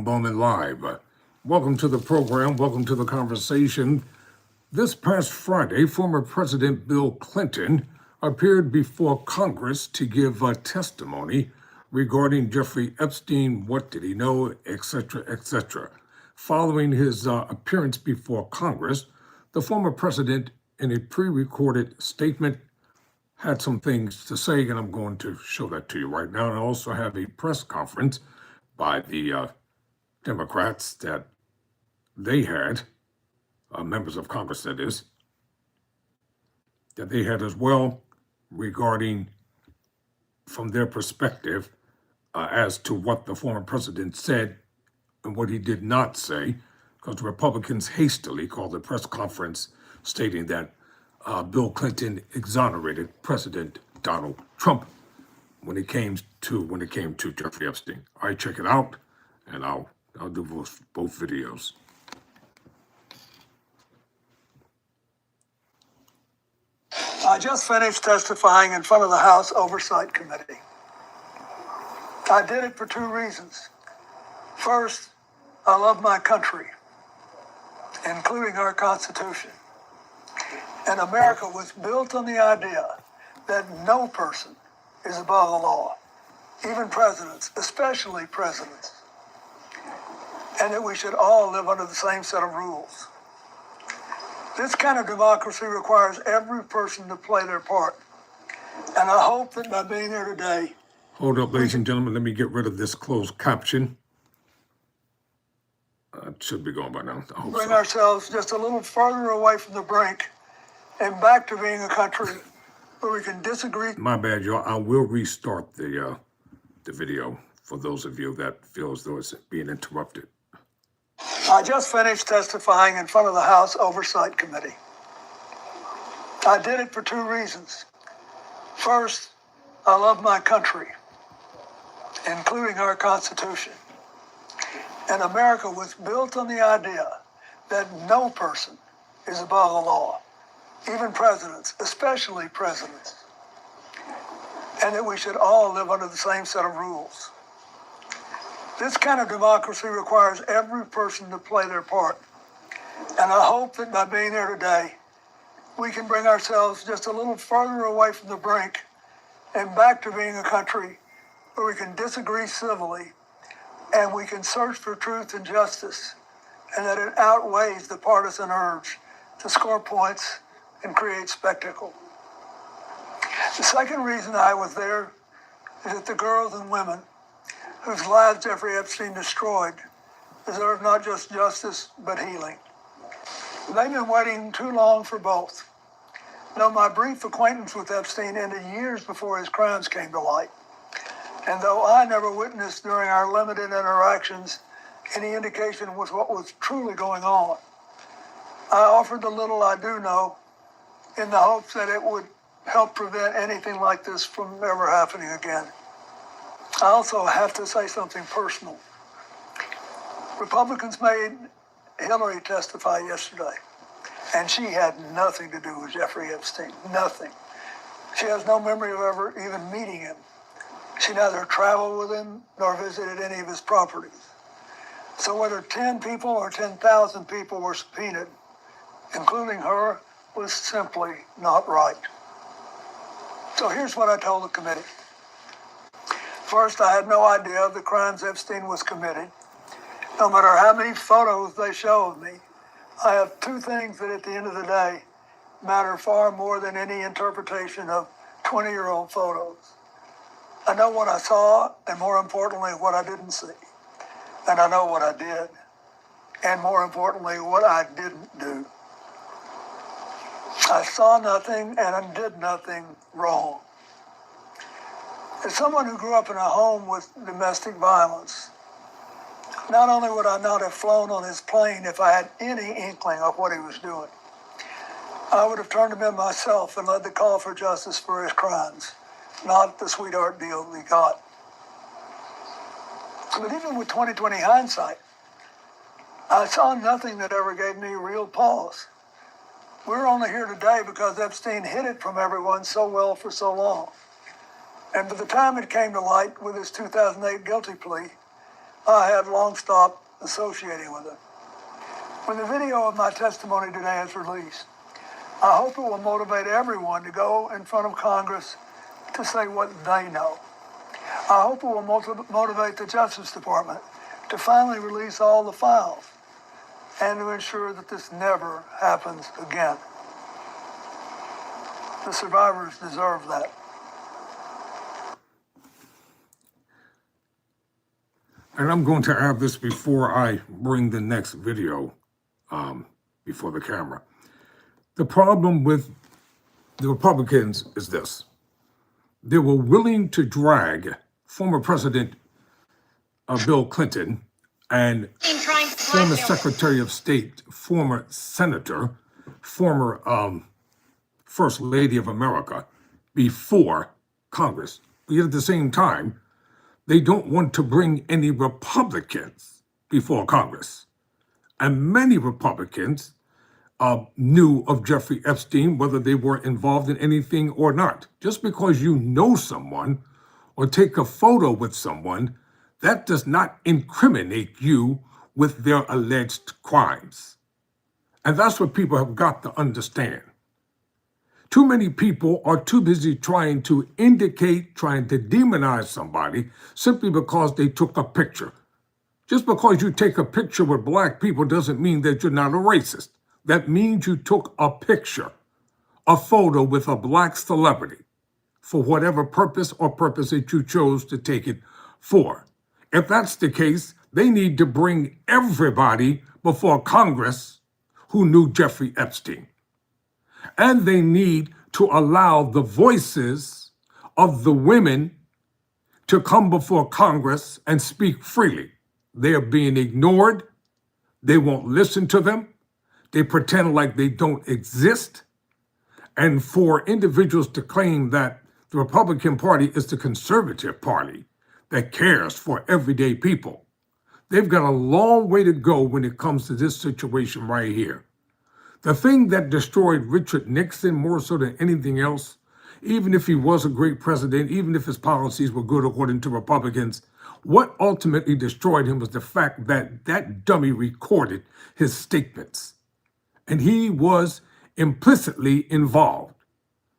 Tyrone Bowman live. Welcome to the program. Welcome to the conversation. This past Friday, former President Bill Clinton appeared before Congress to give a testimony regarding Jeffrey Epstein, what did he know, etc., etc. Following his appearance before Congress, the former president, in a pre-recorded statement, had some things to say, and I'm going to show that to you right now. And I also have a press conference by the Democrats that they had, members of Congress that is, that they had as well regarding, from their perspective, as to what the former president said and what he did not say, because Republicans hastily called a press conference stating that Bill Clinton exonerated President Donald Trump when it came to Jeffrey Epstein. All right, check it out, and I'll do both videos. I just finished testifying in front of the House Oversight Committee. I did it for two reasons. First, I love my country, including our Constitution. And America was built on the idea that no person is above the law, even presidents, especially presidents, and that we should all live under the same set of rules. This kind of democracy requires every person to play their part. And I hope that by being here today... Hold up, ladies and gentlemen. Let me get rid of this closed caption. It should be going by now. I hope bring ourselves just a little further away from the brink and back to being a country where we can disagree. My bad, y'all. I will restart the video for those of you that feel as though it's being interrupted. I just finished testifying in front of the House Oversight Committee. I did it for two reasons. First, I love my country, including our Constitution. And America was built on the idea that no person is above the law, even presidents, especially presidents, and that we should all live under the same set of rules. This kind of democracy requires every person to play their part. And I hope that by being here today, we can bring ourselves just a little further away from the brink and back to being a country where we can disagree civilly and we can search for truth and justice, and that it outweighs the partisan urge to score points and create spectacle. The second reason I was there is that the girls and women whose lives Jeffrey Epstein destroyed deserve not just justice, but healing. They've been waiting too long for both. Though my brief acquaintance with Epstein ended years before his crimes came to light, and though I never witnessed during our limited interactions any indication with what was truly going on, I offered the little I do know in the hopes that it would help prevent anything like this from ever happening again. I also have to say something personal. Republicans made Hillary testify yesterday, and she had nothing to do with Jeffrey Epstein, nothing. She has no memory of ever even meeting him. She neither traveled with him nor visited any of his properties. So whether 10 people or 10,000 people were subpoenaed, including her, was simply not right. So here's what I told the committee. First, I had no idea of the crimes Epstein was committing. No matter how many photos they show of me, I have two things that at the end of the day matter far more than any interpretation of 20-year-old photos. I know what I saw, and more importantly, what I didn't see. And I know what I did, and more importantly, what I didn't do. I saw nothing and I did nothing wrong. As someone who grew up in a home with domestic violence, not only would I not have flown on his plane if I had any inkling of what he was doing, I would have turned him in myself and led the call for justice for his crimes, not the sweetheart deal he got. But even with 20/20 hindsight, I saw nothing that ever gave me real pause. We're only here today because Epstein hid it from everyone so well for so long. And by the time it came to light with his 2008 guilty plea, I have long stopped associating with it. When the video of my testimony today is released, I hope it will motivate everyone to go in front of Congress to say what they know. I hope it will motivate the Justice Department to finally release all the files and to ensure that this never happens again. The survivors deserve that. And I'm going to add this before I bring the next video before the camera. The problem with the Republicans is this. They were willing to drag former President Bill Clinton and former Secretary of State, former Senator, former First Lady of America before Congress. But yet at the same time, they don't want to bring any Republicans before Congress. And many Republicans knew of Jeffrey Epstein, whether they were involved in anything or not. Just because you know someone or take a photo with someone, that does not incriminate you with their alleged crimes. And that's what people have got to understand. Too many people are too busy trying to demonize somebody simply because they took a picture. Just because you take a picture with black people doesn't mean that you're not a racist. That means you took a picture, a photo with a black celebrity for whatever purpose or purpose that you chose to take it for. If that's the case, they need to bring everybody before Congress who knew Jeffrey Epstein. And they need to allow the voices of the women to come before Congress and speak freely. They are being ignored. They won't listen to them. They pretend like they don't exist. And for individuals to claim that the Republican Party is the conservative party that cares for everyday people, they've got a long way to go when it comes to this situation right here. The thing that destroyed Richard Nixon more so than anything else, even if he was a great president, even if his policies were good according to Republicans, what ultimately destroyed him was the fact that that dummy recorded his statements. And he was implicitly involved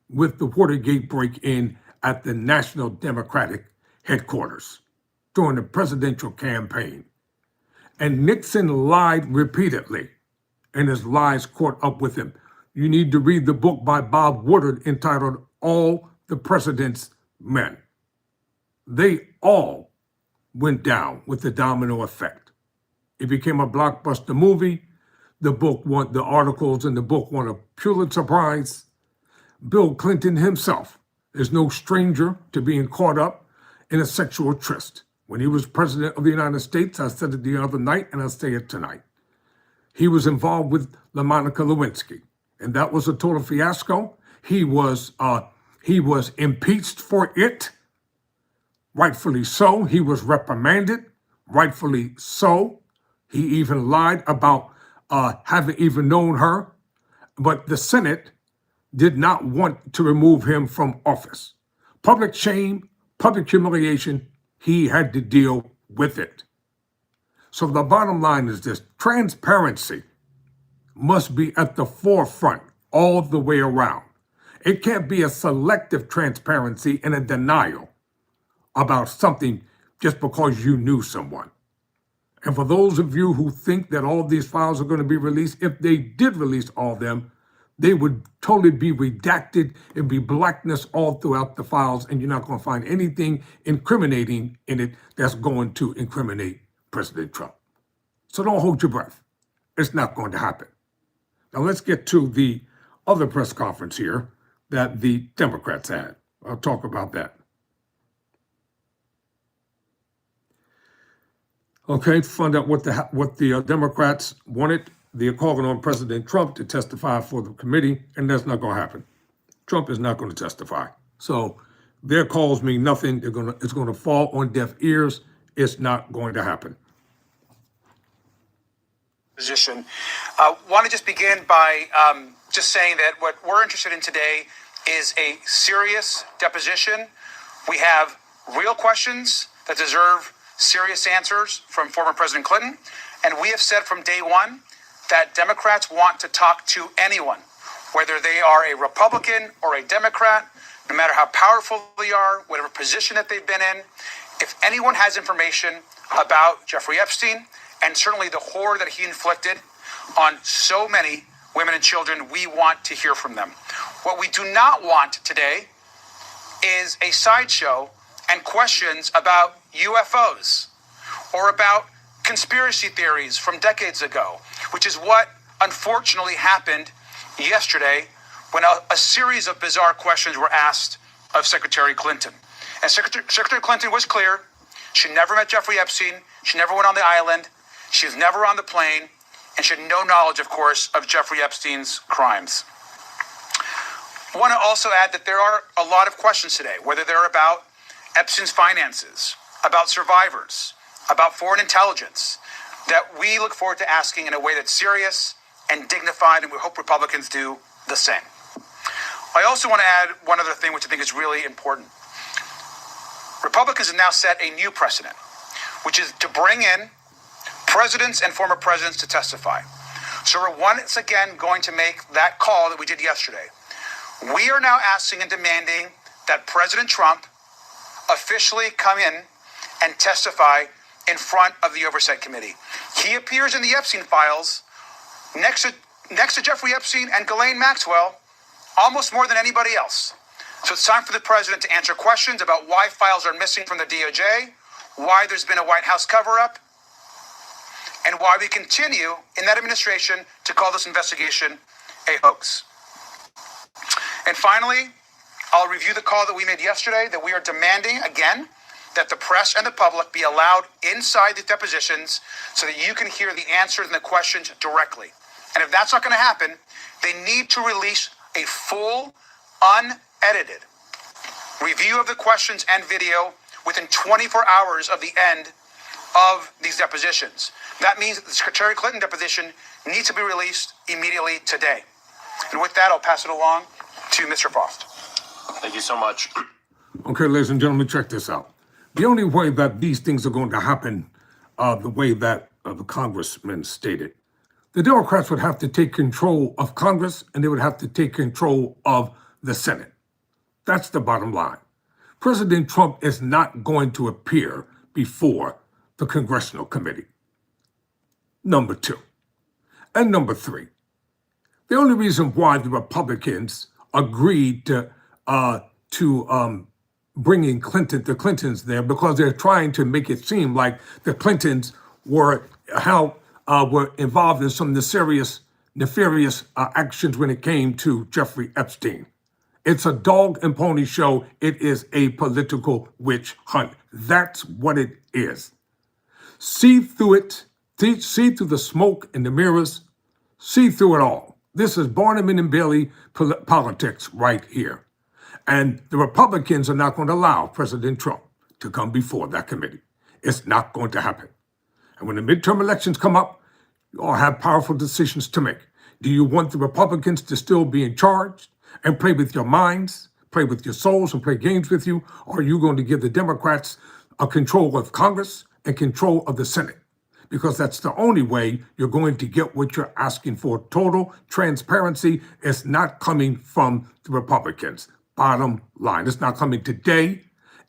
with the Watergate break-in at the National Democratic headquarters during the presidential campaign. And Nixon lied repeatedly, and his lies caught up with him. You need to read the book by Bob Woodward entitled All the President's Men. They all went down with the domino effect. It became a blockbuster movie. The articles in the book won a Pulitzer Prize. Bill Clinton himself is no stranger to being caught up in a sexual tryst. When he was president of the United States, I said it the other night and I'll say it tonight, he was involved with Monica Lewinsky, and that was a total fiasco. He was impeached for it, rightfully so. He was reprimanded, rightfully so. He even lied about having even known her, but the Senate did not want to remove him from office. Public shame, public humiliation, he had to deal with it. So the bottom line is this: transparency must be at the forefront all the way around. It can't be a selective transparency and a denial about something just because you knew someone. And for those of you who think that all these files are going to be released, if they did release all of them, they would totally be redacted and be blackness all throughout the files, and you're not going to find anything incriminating in it that's going to incriminate President Trump. So don't hold your breath. It's not going to happen. Now let's get to the other press conference here that the Democrats had. I'll talk about that. Okay, to find out what the Democrats wanted. They're calling on President Trump to testify for the committee, and that's not going to happen. Trump is not going to testify. So their calls mean nothing. It's going to fall on deaf ears. It's not going to happen. Position. Want to just begin by just saying that what we're interested in today is a serious deposition. We have real questions that deserve serious answers from former President Clinton. And we have said from day one that Democrats want to talk to anyone, whether they are a Republican or a Democrat, no matter how powerful they are, whatever position that they've been in. If anyone has information about Jeffrey Epstein, and certainly the horror that he inflicted on so many women and children, we want to hear from them. What we do not want today is a sideshow and questions about UFOs or about conspiracy theories from decades ago, which is what unfortunately happened yesterday when a series of bizarre questions were asked of Secretary Clinton. And Secretary Clinton was clear. She never met Jeffrey Epstein. She never went on the island. She was never on the plane. And she had no knowledge, of course, of Jeffrey Epstein's crimes. I want to also add that there are a lot of questions today, whether they're about Epstein's finances, about survivors, about foreign intelligence, that we look forward to asking in a way that's serious and dignified, and we hope Republicans do the same. I also want to add one other thing which I think is really important. Republicans have now set a new precedent, which is to bring in presidents and former presidents to testify. So we're once again going to make that call that we did yesterday. We are now asking and demanding that President Trump officially come in and testify in front of the Oversight Committee. He appears in the Epstein files next to Jeffrey Epstein and Ghislaine Maxwell almost more than anybody else. So it's time for the president to answer questions about why files are missing from the DOJ, why there's been a White House cover-up, and why we continue in that administration to call this investigation a hoax. And finally, I'll review the call that we made yesterday, that we are demanding, again, that the press and the public be allowed inside the depositions so that you can hear the answers and the questions directly. And if that's not going to happen, they need to release a full, unedited review of the questions and video within 24 hours of the end of these depositions. That means that the Secretary Clinton deposition needs to be released immediately today. And with that, I'll pass it along to Mr. Frost. Thank you so much. Okay, ladies and gentlemen, check this out. The only way that these things are going to happen the way that the congressman stated, the Democrats would have to take control of Congress and they would have to take control of the Senate. That's the bottom line. President Trump is not going to appear before the Congressional Committee. Number two. And number three, the only reason why the Republicans agreed to bring in the Clintons there, because they're trying to make it seem like the Clintons were involved in some nefarious actions when it came to Jeffrey Epstein. It's a dog and pony show. It is a political witch hunt. That's what it is. See through it. See through the smoke and the mirrors. See through it all. This is Barnum and Bailey politics right here. And the Republicans are not going to allow President Trump to come before that committee. It's not going to happen. And when the midterm elections come up, you all have powerful decisions to make. Do you want the Republicans to still be in charge and play with your minds, play with your souls, and play games with you? Or are you going to give the Democrats a control of Congress and control of the Senate? Because that's the only way you're going to get what you're asking for. Total transparency is not coming from the Republicans. Bottom line. It's not coming today.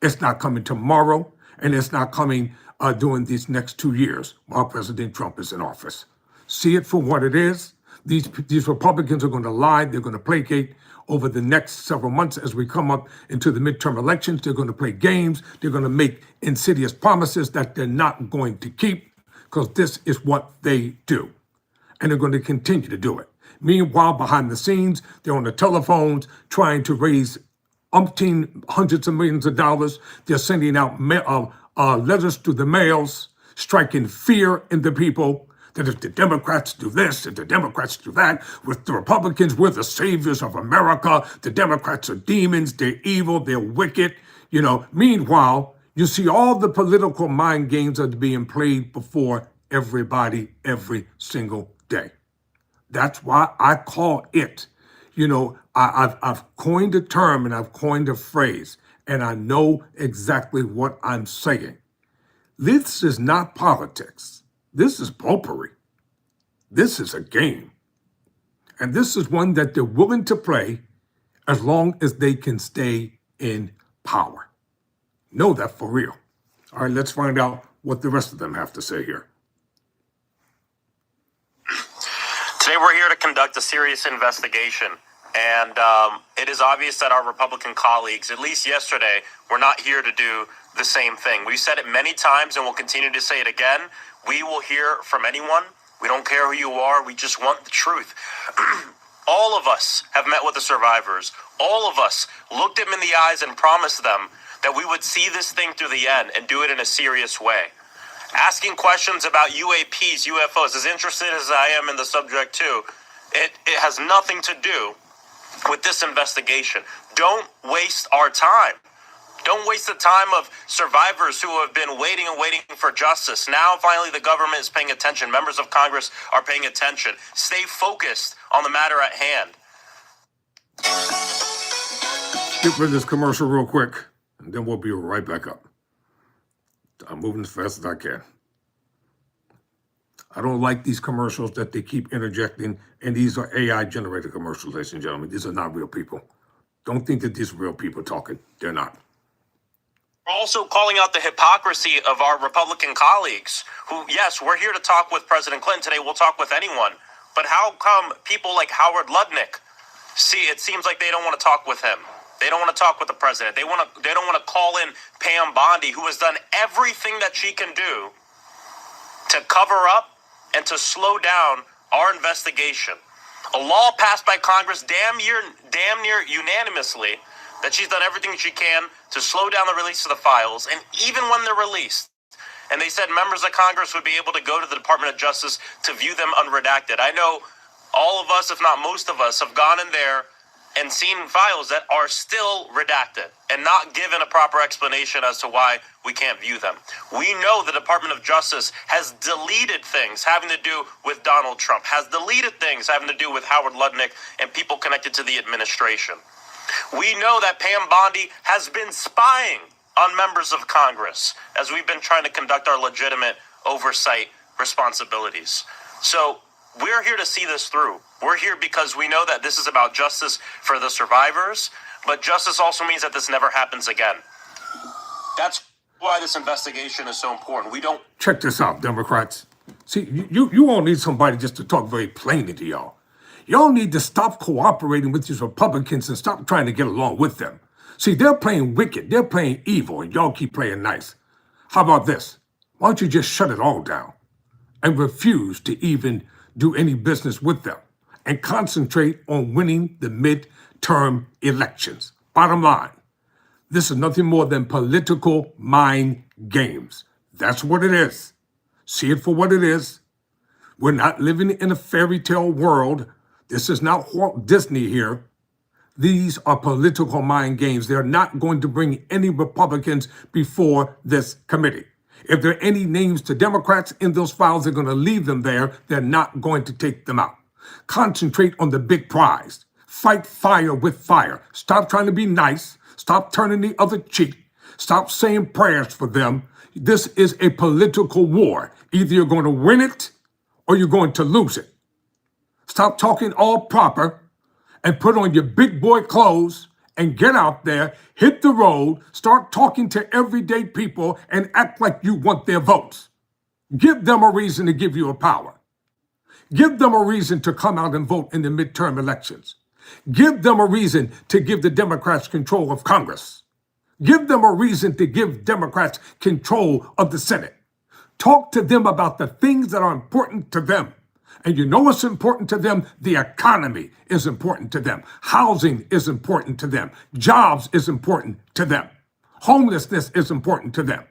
It's not coming tomorrow. And it's not coming during these next 2 years while President Trump is in office. See it for what it is. These Republicans are going to lie. They're going to placate over the next several months as we come up into the midterm elections. They're going to play games. They're going to make insidious promises that they're not going to keep, because this is what they do. And they're going to continue to do it. Meanwhile, behind the scenes, they're on the telephones trying to raise hundreds of millions of dollars. They're sending out letters to the mails, striking fear in the people that if the Democrats do this, if the Democrats do that, with the Republicans, we're the saviors of America. The Democrats are demons. They're evil. They're wicked. Meanwhile, you see all the political mind games are being played before everybody every single day. That's why I call it, I've coined a term and I've coined a phrase, and I know exactly what I'm saying. This is not politics. This is popery. This is a game. And this is one that they're willing to play as long as they can stay in power. Know that for real. All right, let's find out what the rest of them have to say here. Today we're here to conduct a serious investigation. And it is obvious that our Republican colleagues, at least yesterday, were not here to do the same thing. We've said it many times and we'll continue to say it again. We will hear from anyone. We don't care who you are. We just want the truth. All of us have met with the survivors. All of us looked them in the eyes and promised them that we would see this thing through the end and do it in a serious way. Asking questions about UAPs, UFOs, as interested as I am in the subject too, it has nothing to do with this investigation. Don't waste our time. Don't waste the time of survivors who have been waiting and waiting for justice. Now, finally, the government is paying attention. Members of Congress are paying attention. Stay focused on the matter at hand. Get rid of this commercial real quick, and then we'll be right back up. I'm moving as fast as I can. I don't like these commercials that they keep interjecting, and these are AI-generated commercials, ladies and gentlemen. These are not real people. Don't think that these are real people talking. They're not. We're also calling out the hypocrisy of our Republican colleagues who, yes, we're here to talk with President Clinton today. We'll talk with anyone. But how come people like Howard Lutnick, it seems like they don't want to talk with him. They don't want to talk with the president. They don't want to call in Pam Bondi, who has done everything that she can do to cover up and to slow down our investigation. A law passed by Congress damn near unanimously that she's done everything she can to slow down the release of the files. And even when they're released, and they said members of Congress would be able to go to the Department of Justice to view them unredacted. I know all of us, if not most of us, have gone in there and seen files that are still redacted and not given a proper explanation as to why we can't view them. We know the Department of Justice has deleted things having to do with Donald Trump, has deleted things having to do with Howard Lutnick and people connected to the administration. We know that Pam Bondi has been spying on members of Congress as we've been trying to conduct our legitimate oversight responsibilities. So we're here to see this through. We're here because we know that this is about justice for the survivors, but justice also means that this never happens again. That's why this investigation is so important. We don't... Check this out, Democrats. See, you all need somebody just to talk very plainly to y'all. Y'all need to stop cooperating with these Republicans and stop trying to get along with them. See, they're playing wicked, they're playing evil, and y'all keep playing nice. How about this? Why don't you just shut it all down and refuse to even do any business with them and concentrate on winning the midterm elections? Bottom line, this is nothing more than political mind games. That's what it is. See it for what it is. We're not living in a fairy tale world. This is not Walt Disney here. These are political mind games. They're not going to bring any Republicans before this committee. If there are any names to Democrats in those files, they're going to leave them there. They're not going to take them out. Concentrate on the big prize. Fight fire with fire. Stop trying to be nice. Stop turning the other cheek. Stop saying prayers for them. This is a political war. Either you're going to win it or you're going to lose it. Stop talking all proper and put on your big boy clothes and get out there, hit the road, start talking to everyday people and act like you want their votes. Give them a reason to give you a power. Give them a reason to come out and vote in the midterm elections. Give them a reason to give the Democrats control of Congress. Give them a reason to give Democrats control of the Senate. Talk to them about the things that are important to them. And you know what's important to them? The economy is important to them. Housing is important to them. Jobs is important to them. Homelessness is important to them.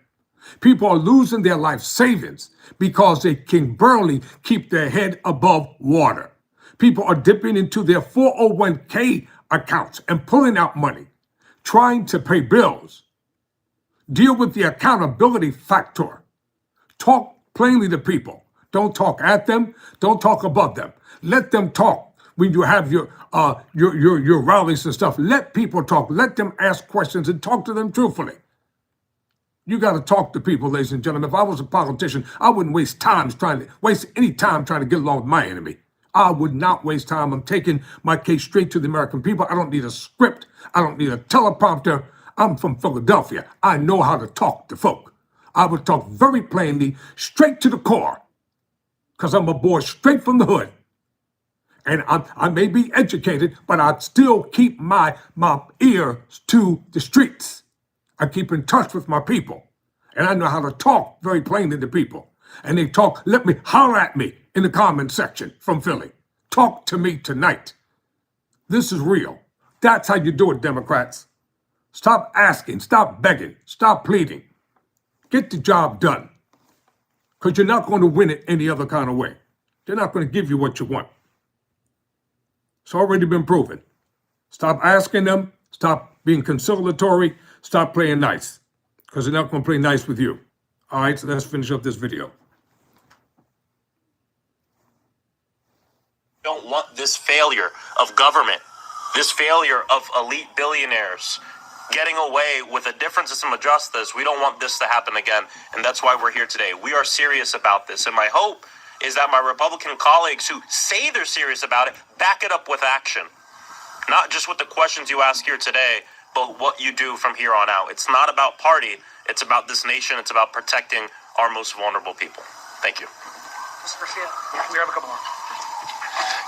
People are losing their life savings because they can barely keep their head above water. People are dipping into their 401k accounts and pulling out money, trying to pay bills. Deal with the accountability factor. Talk plainly to people. Don't talk at them. Don't talk above them. Let them talk. When you have your rallies and stuff, let people talk. Let them ask questions and talk to them truthfully. You got to talk to people, ladies and gentlemen. If I was a politician, I wouldn't waste any time trying to get along with my enemy. I would not waste time. I'm taking my case straight to the American people. I don't need a script. I don't need a teleprompter. I'm from Philadelphia. I know how to talk to folk. I would talk very plainly, straight to the core, because I'm a boy straight from the hood. And I may be educated, but I still keep my ear to the streets. I keep in touch with my people. And I know how to talk very plainly to people. And they talk, holler at me in the comment section from Philly. Talk to me tonight. This is real. That's how you do it, Democrats. Stop asking, stop begging, stop pleading. Get the job done. Because you're not going to win it any other kind of way. They're not going to give you what you want. It's already been proven. Stop asking them, stop being conciliatory, stop playing nice. Because they're not going to play nice with you. All right, so let's finish up this video. Don't want this failure of government, this failure of elite billionaires getting away with a different system of justice. We don't want this to happen again, and that's why we're here today. We are serious about this, and my hope is that my Republican colleagues who say they're serious about it back it up with action, not just with the questions you ask here today, but what you do from here on out. It's not about party. It's about this nation. It's about protecting our most vulnerable people. Thank you. Mr. Garcia, we have a couple more.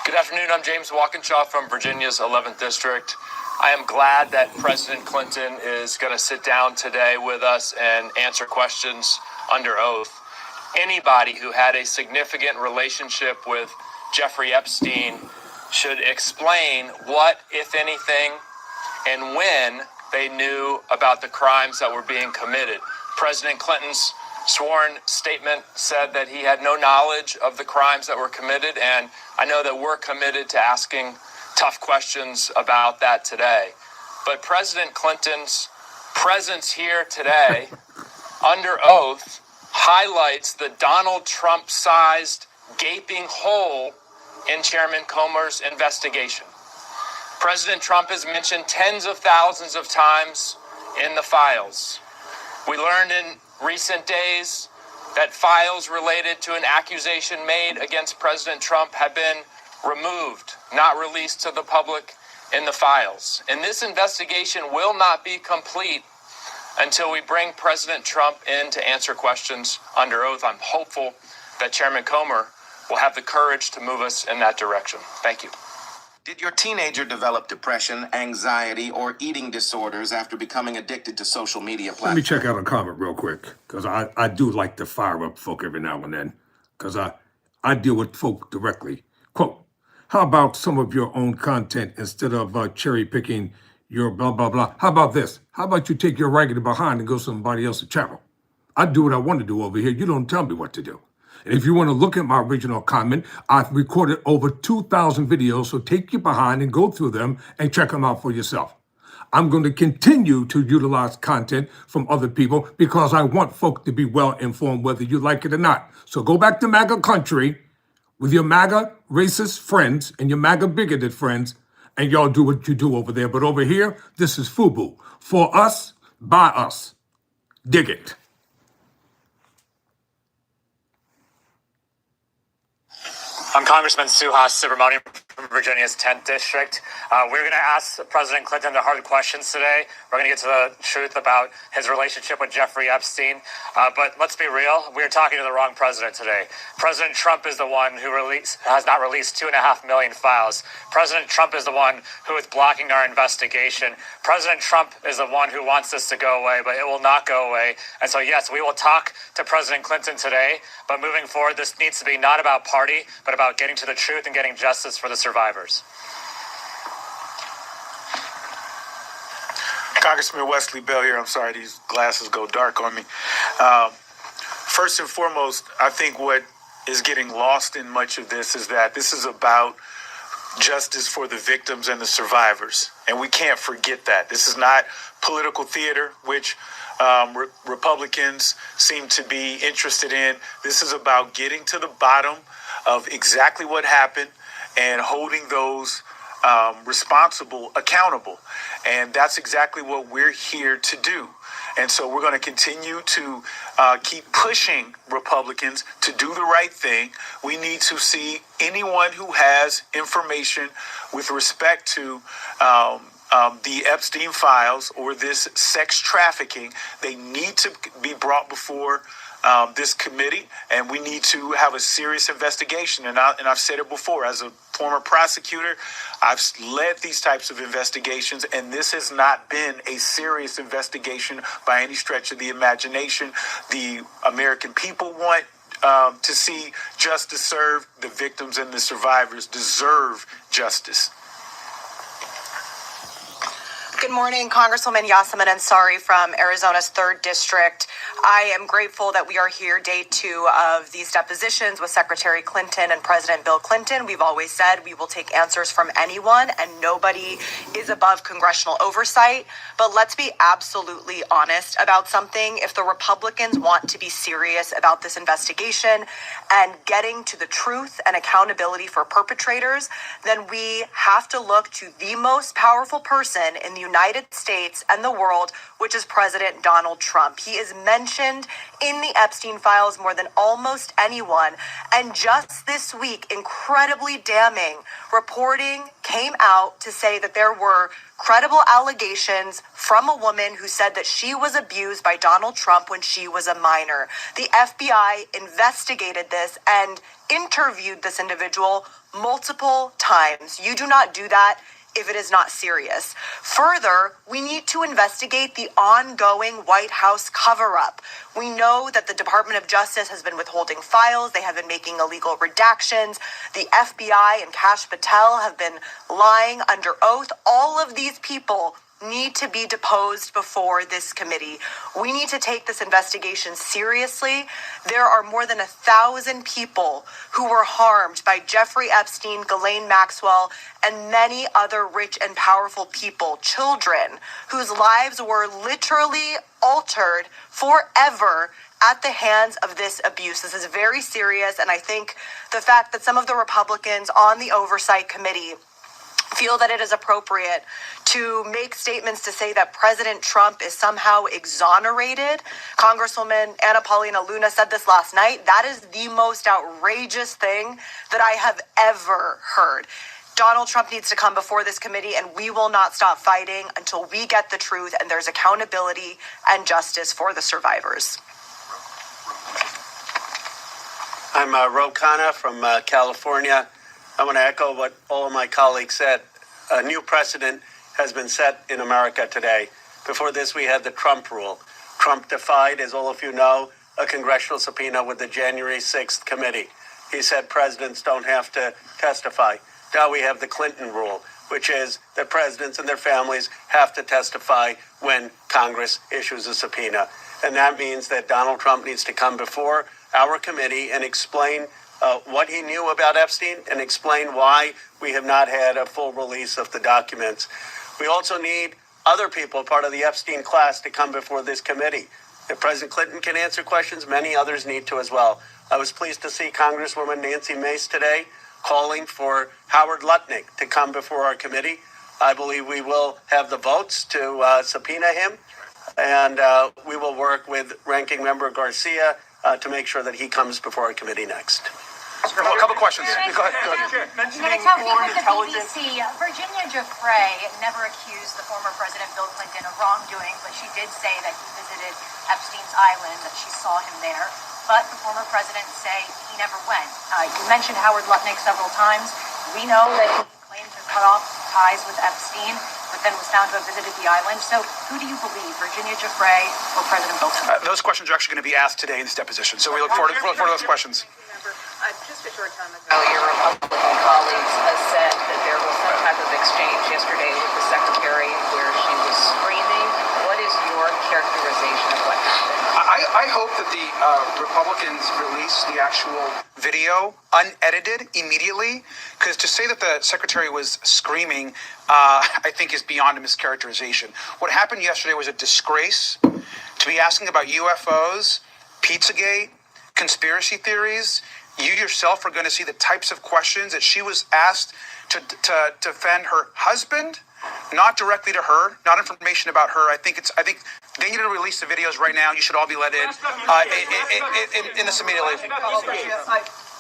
Good afternoon. I'm James Walkinshaw from Virginia's 11th District. I am glad that President Clinton is going to sit down today with us and answer questions under oath. Anybody who had a significant relationship with Jeffrey Epstein should explain what, if anything, and when they knew about the crimes that were being committed. President Clinton's sworn statement said that he had no knowledge of the crimes that were committed, and I know that we're committed to asking tough questions about that today. But President Clinton's presence here today under oath highlights the Donald Trump-sized gaping hole in Chairman Comer's investigation. President Trump is mentioned tens of thousands of times in the files. We learned in recent days that files related to an accusation made against President Trump have been removed, not released to the public in the files. And this investigation will not be complete until we bring President Trump in to answer questions under oath. I'm hopeful that Chairman Comer will have the courage to move us in that direction. Thank you. Did your teenager develop depression, anxiety, or eating disorders after becoming addicted to social media platforms? Let me check out a comment real quick, because I do like to fire up folk every now and then, because I deal with folk directly. Quote, how about some of your own content instead of cherry picking your blah, blah, blah? How about this? How about you take your raggedy behind and go to somebody else's channel? I do what I want to do over here. You don't tell me what to do. And if you want to look at my original comment, I've recorded over 2,000 videos, so take your behind and go through them and check them out for yourself. I'm going to continue to utilize content from other people because I want folk to be well informed whether you like it or not. So go back to MAGA country with your MAGA racist friends and your MAGA bigoted friends, and y'all do what you do over there. But over here, this is FUBU. For us, by us. Dig it. I'm Congressman Suhas Subramanian from Virginia's 10th District. We're going to ask President Clinton the hard questions today. We're going to get to the truth about his relationship with Jeffrey Epstein. But let's be real, we're talking to the wrong president today. President Trump is the one who has not released 2.5 million files. President Trump is the one who is blocking our investigation. President Trump is the one who wants this to go away, but it will not go away. And so, yes, we will talk to President Clinton today, but moving forward, this needs to be not about party, but about getting to the truth and getting justice for the survivors. Congressman Wesley Bell here. I'm sorry, these glasses go dark on me. First and foremost, I think what is getting lost in much of this is that this is about justice for the victims and the survivors. And we can't forget that. This is not political theater, which Republicans seem to be interested in. This is about getting to the bottom of exactly what happened and holding those responsible accountable. And that's exactly what we're here to do. And so we're going to continue to keep pushing Republicans to do the right thing. We need to see anyone who has information with respect to the Epstein files or this sex trafficking. They need to be brought before this committee, and we need to have a serious investigation. And I've said it before, as a former prosecutor, I've led these types of investigations, and this has not been a serious investigation by any stretch of the imagination. The American people want to see justice served. The victims and the survivors deserve justice. Good morning, Congresswoman Yasamin Ansari from Arizona's 3rd District. I am grateful that we are here day 2 of these depositions with Secretary Clinton and President Bill Clinton. We've always said we will take answers from anyone, and nobody is above congressional oversight. But let's be absolutely honest about something. If the Republicans want to be serious about this investigation and getting to the truth and accountability for perpetrators, then we have to look to the most powerful person in the United States and the world, which is President Donald Trump. He is mentioned in the Epstein files more than almost anyone. And just this week, incredibly damning reporting came out to say that there were credible allegations from a woman who said that she was abused by Donald Trump when she was a minor. The FBI investigated this and interviewed this individual multiple times. You do not do that if it is not serious. Further, we need to investigate the ongoing White House cover-up. We know that the Department of Justice has been withholding files. They have been making illegal redactions. The FBI and Kash Patel have been lying under oath. All of these people need to be deposed before this committee. We need to take this investigation seriously. There are more than 1,000 people who were harmed by Jeffrey Epstein, Ghislaine Maxwell, and many other rich and powerful people, children whose lives were literally altered forever at the hands of this abuse. This is very serious, and I think the fact that some of the Republicans on the Oversight Committee feel that it is appropriate to make statements to say that President Trump is somehow exonerated. Congresswoman Anna Paulina Luna said this last night. That is the most outrageous thing that I have ever heard. Donald Trump needs to come before this committee, and we will not stop fighting until we get the truth and there's accountability and justice for the survivors. I'm Ro Khanna from California. I want to echo what all of my colleagues said. A new precedent has been set in America today. Before this, we had the Trump rule. Trump defied, as all of you know, a congressional subpoena with the January 6th committee. He said presidents don't have to testify. Now we have the Clinton rule, which is that presidents and their families have to testify when Congress issues a subpoena. And that means that Donald Trump needs to come before our committee and explain what he knew about Epstein and explain why we have not had a full release of the documents. We also need other people, part of the Epstein class, to come before this committee. If President Clinton can answer questions, many others need to as well. I was pleased to see Congresswoman Nancy Mace today calling for Howard Lutnick to come before our committee. I believe we will have the votes to subpoena him, and we will work with Ranking Member Garcia to make sure that he comes before our committee next. A couple questions. Go ahead. Mentioning foreign intelligence. BBC, Virginia Giuffre never accused the former President Bill Clinton of wrongdoing, but she did say that he visited Epstein's island, that she saw him there. But the former president say he never went. You mentioned Howard Lutnick several times. We know that he claimed to cut off ties with Epstein, but then was found to have visited the island. So who do you believe, Virginia Giuffre or President Bill Clinton? Those questions are actually going to be asked today in this deposition, so we look forward to those questions. Just a short time ago, your Republican colleagues said that there was some type of exchange yesterday with the secretary where she was screaming. What is your characterization of what happened? I hope that the Republicans release the actual video unedited immediately, because to say that the secretary was screaming, I think is beyond a mischaracterization. What happened yesterday was a disgrace. To be asking about UFOs, Pizzagate, conspiracy theories, you yourself are going to see the types of questions that she was asked to defend her husband, not directly to her, not information about her. I think They need to release the videos right now. You should all be let in this immediately.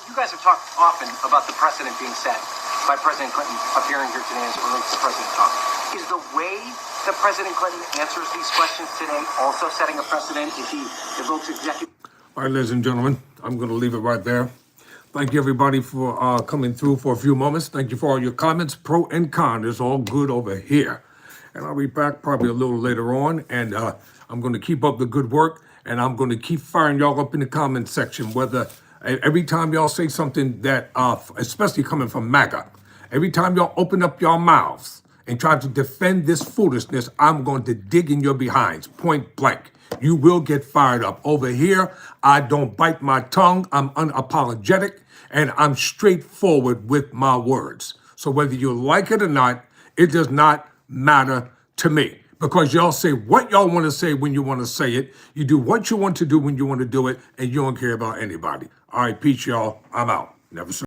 You guys have talked often about the precedent being set by President Clinton appearing here today as it relates to President Trump. Is the way that President Clinton answers these questions today also setting a precedent if he evokes executive? All right, ladies and gentlemen, I'm going to leave it right there. Thank you, everybody, for coming through for a few moments. Thank you for all your comments. Pro and con is all good over here. And I'll be back probably a little later on. And I'm going to keep up the good work. And I'm going to keep firing y'all up in the comment section. Whether every time y'all say something that, especially coming from MAGA, every time y'all open up your mouths and try to defend this foolishness, I'm going to dig in your behinds, point blank. You will get fired up. Over here, I don't bite my tongue. I'm unapologetic, and I'm straightforward with my words. So whether you like it or not, it does not matter to me, because y'all say what y'all want to say when you want to say it. You do what you want to do when you want to do it, and you don't care about anybody. All right, peace, y'all. I'm out. Never say.